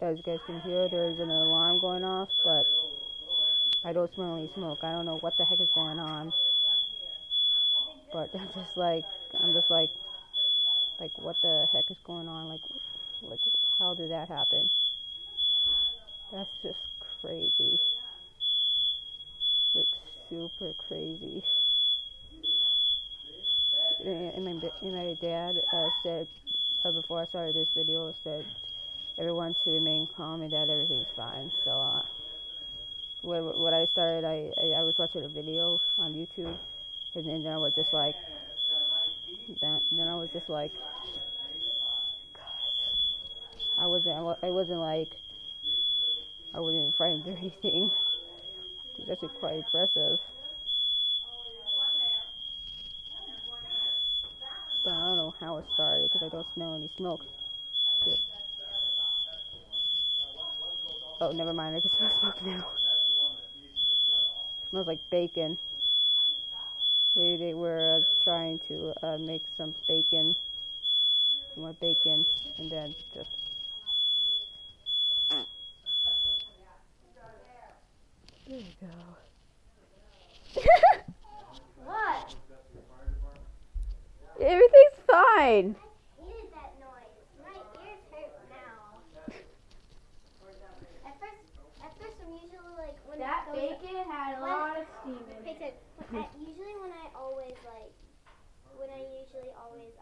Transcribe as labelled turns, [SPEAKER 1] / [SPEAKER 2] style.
[SPEAKER 1] as you guys can hear, there's an alarm going off, but I don't smell any smoke. I don't know what the heck is going on. But I'm just like, what the heck is going on? Like, how did that happen? That's just crazy. Like, super crazy. And my dad said, before I started this video, said everyone to remain calm and that everything's fine. So, when I started, I was watching a video on YouTube, and then I was just like, I wasn't frightened or anything. It's actually quite impressive. But I don't know how it started because I don't smell any smoke. Oh, never mind. I can smell smoke now. It smells like bacon. Maybe they were trying to make some more bacon, and then just. There you go.
[SPEAKER 2] What?
[SPEAKER 1] Everything's fine.
[SPEAKER 2] I hated that noise. My ears hurt now. At first, I'm usually like when
[SPEAKER 3] that bacon had a lot of steam in it.
[SPEAKER 2] Usually when I always when it usually always